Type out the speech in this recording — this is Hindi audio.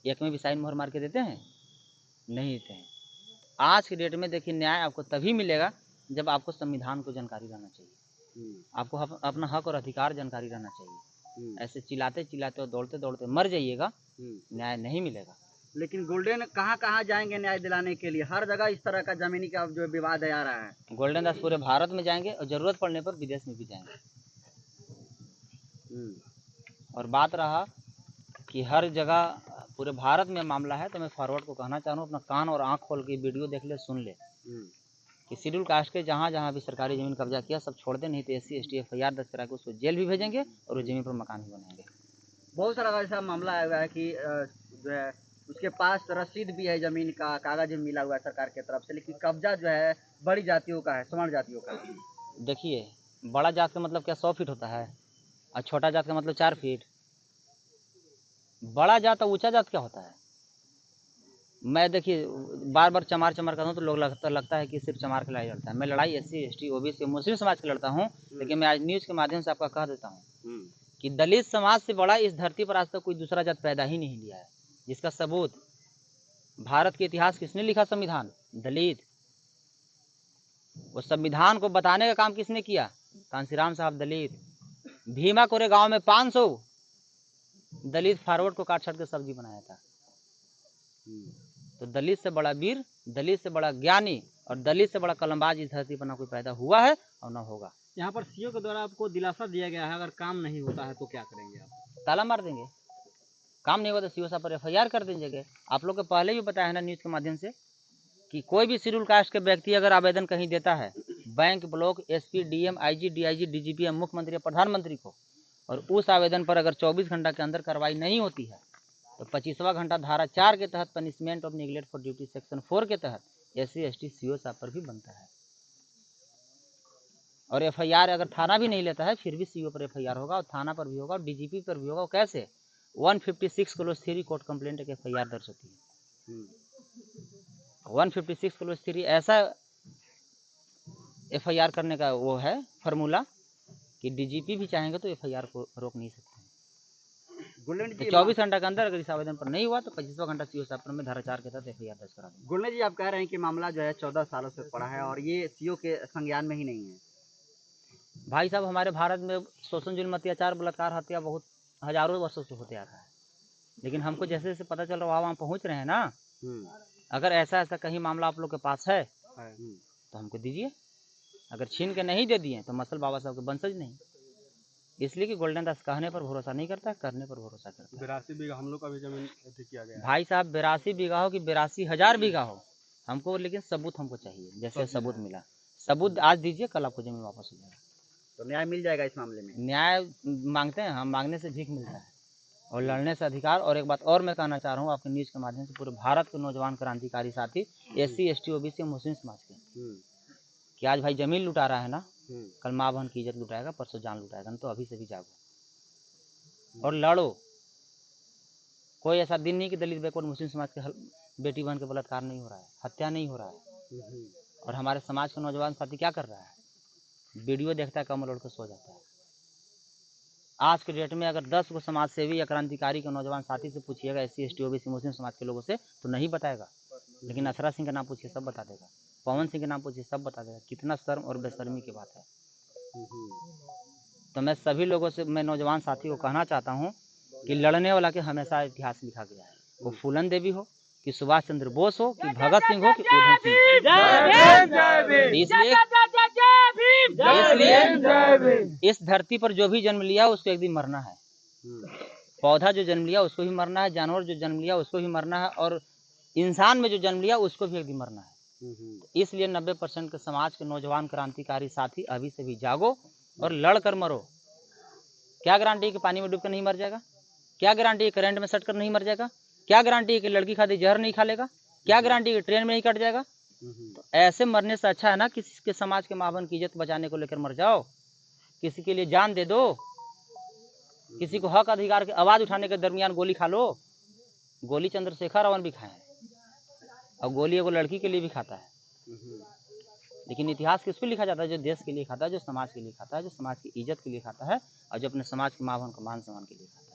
एक में भी साइन मोहर मार के देते हैं? नहीं देते हैं। आज की डेट में देखिए न्याय आपको तभी मिलेगा जब आपको संविधान को जानकारी रहना चाहिए, आपको अपना हक और अधिकार जानकारी रहना चाहिए। ऐसे चिल्लाते चिल्लाते और दौड़ते दौड़ते मर जाइएगा, न्याय नहीं मिलेगा। लेकिन गोल्डन कहाँ जाएंगे न्याय दिलाने के लिए? हर जगह इस तरह का जमीनी का जो विवाद आ रहा है। गोल्डन दास पूरे भारत में जाएंगे और जरूरत पड़ने पर विदेश में भी जाएंगे। और बात रहा कि हर जगह पूरे भारत में मामला है, तो मैं फॉरवर्ड को कहना चाह रहा हूँ, अपना कान और आंख खोल के वीडियो देख ले, सुन ले कि शेड्यूल कास्ट के जहाँ जहाँ भी सरकारी ज़मीन कब्जा किया सब छोड़ दे, नहीं तो SC ST FIR दर्ज करा के उसको जेल भी भेजेंगे और उस ज़मीन पर मकान भी बनाएंगे। बहुत सारा ऐसा मामला आया हुआ है कि जो है उसके पास रसीद भी है, जमीन का कागज भी मिला हुआ है सरकार की तरफ से, लेकिन कब्जा जो है बड़ी जातियों का है, सवर्ण जातियों का। देखिए, बड़ा जात का मतलब क्या 100 फीट होता है और छोटा जात का मतलब 4 फीट? बड़ा जात और ऊंचा जात क्या होता है? मैं देखिए बार बार चमार करता हूँ तो लोग लगता है कि सिर्फ चमार की लड़ाई लड़ता है। मैं लड़ाई SC ST OBC मुस्लिम समाज की लड़ता हूँ, लेकिन मैं आज न्यूज़ के माध्यम से आपका कह देता हूँ कि दलित समाज से बड़ा इस धरती पर आज तक कोई दूसरा जात पैदा ही नहीं लिया है। जिसका सबूत भारत के इतिहास किसने लिखा? संविधान, दलित। वो संविधान को बताने का काम किसने किया? कांसीराम साहब दलित। भीमा कोरे गांव में 500 दलित फॉरवर्ड को काट छाट के सब्जी बनाया था। तो दलित से बड़ा वीर, दलित से बड़ा ज्ञानी और दलित से बड़ा कलमबाज इस धरती पर ना कोई पैदा हुआ है और ना होगा। यहाँ पर सीओ के द्वारा आपको दिलासा दिया गया है, अगर काम नहीं होता है तो क्या करेंगे आप? ताला मार देंगे। काम नहीं होगा तो CO साहब पर FIR कर देंगे। आप लोग को पहले भी बताया है ना न्यूज़ के माध्यम से कि कोई भी शेड्यूल कास्ट के व्यक्ति अगर आवेदन कहीं देता है bank, block, SP, DM, IG, DIG, DGP, मुख्यमंत्री या प्रधानमंत्री को, और उस आवेदन पर अगर 24 घंटा के अंदर कार्रवाई नहीं होती है तो 25वां घंटा धारा 4 के तहत punishment of neglect for duty section 4 के तहत SC ST CO साहब पर भी बनता है। और FIR अगर थाना भी नहीं लेता है फिर भी CO पर FIR होगा और थाना पर भी होगा और DGP पर भी होगा। कैसे? 156 कोर्ट कंप्लेंट एक FIR दर्ज होती है। 156 ऐसा FIR करने का वो है फार्मूला कि DGP भी चाहेंगे तो FIR को रोक नहीं सकते। तो 24 घंटा के अंदर अगर इस आवेदन पर नहीं हुआ तो 25वां घंटा CO साहब पर में धारा 4 के तहत FIR दर्ज करा देंगे। गुलने जी, आप कह रहे हैं कि मामला जो है 14 सालों से पड़ा है और ये CO के संज्ञान में ही नहीं है। भाई साहब, हमारे भारत में शोषण, जुल्म, अत्याचार, बलात्कार, हत्या बहुत हजारों वर्षों से होते आ रहा है, लेकिन हमको जैसे जैसे पता चल रहा है वहाँ पहुँच रहे हैं ना। अगर ऐसा कहीं मामला आप लोग के पास है तो हमको दीजिए। अगर छीन के नहीं दे दिए तो मसल बाबा साहब के वंशज नहीं। इसलिए कि गोल्डन दास कहने पर भरोसा नहीं करता, करने पर भरोसा करता है। 82 बीघा हम लोग का भी जमीन किया गया है भाई साहब, 82 बीघा हो कि 82,000 बीघा हो हमको, लेकिन सबूत हमको चाहिए। जैसे सबूत मिला, सबूत आज दीजिए, कल आपको जमीन वापस हो जाएगा। तो न्याय मिल जाएगा इस मामले में? न्याय मांगते हैं हम, मांगने से भीख मिलता है और लड़ने से अधिकार। और एक बात और मैं कहना चाह रहा हूँ आपके न्यूज़ के माध्यम से पूरे भारत के नौजवान क्रांतिकारी साथी SC ST OBC मुस्लिम समाज के कि आज भाई जमीन लुटा रहा है ना, कल माँ बहन की इज्जत लुटाएगा, परसों जान लुटाएगा ना। तो अभी से भी जागो और लड़ो। कोई ऐसा दिन नहीं कि दलित बैकवर्ड मुस्लिम समाज के बेटी बहन के बलात्कार नहीं हो रहा है, हत्या नहीं हो रहा है। और हमारे समाज का नौजवान साथी क्या कर रहा है? वीडियो देखता है, कमर ओढ़ के सो जाता है। आज के डेट में अगर 10 को समाज सेवी या क्रांतिकारी के नौजवान साथी से पूछिएगा SC ST OBC मुस्लिम समाज के लोगों से तो नहीं बताएगा, लेकिन असरा सिंह का नाम पूछिए सब बता देगा, पवन सिंह के नाम पूछिए सब बता देगा। कितना शर्म और बेशर्मी की बात है। तो मैं सभी लोगों से, मैं नौजवान साथी को कहना चाहता हूँ कि लड़ने वाला के हमेशा इतिहास लिखा गया है। वो फूलन देवी हो कि सुभाष चंद्र बोस हो कि भगत सिंह हो कि उधम सिंह, इस धरती पर जो भी जन्म लिया उसको एक दिन मरना है। पौधा जो जन्म लिया उसको भी मरना है, जानवर जो जन्म लिया उसको भी मरना है, और इंसान में जो जन्म लिया उसको भी एक दिन मरना है। इसलिए 90% के समाज के नौजवान क्रांतिकारी साथी अभी से भी जागो और लड़ कर मरो। क्या गारंटी है कि पानी में डूब कर नहीं मर जाएगा? क्या गारंटी है करंट में सट कर नहीं मर जाएगा? क्या गारंटी है कि लड़की खाती जहर नहीं खा लेगा? क्या गारंटी है कि ट्रेन में नहीं कट जाएगा? तो ऐसे मरने से अच्छा है ना किसी के समाज के माँ बहन की इज्जत बचाने को लेकर मर जाओ, किसी के लिए जान दे दो, किसी को हक अधिकार की आवाज उठाने के दरमियान गोली खा लो। गोली चंद्रशेखर रावण भी खाए और गोली एगो लड़की के लिए भी खाता है, लेकिन इतिहास किसको लिखा जाता है? जो देश के लिए खाता है, जो समाज के लिए खाता है, जो समाज की इज्जत के लिए खाता है और जो अपने समाज के माँ बहन को मान सम्मान के लिए खाता है।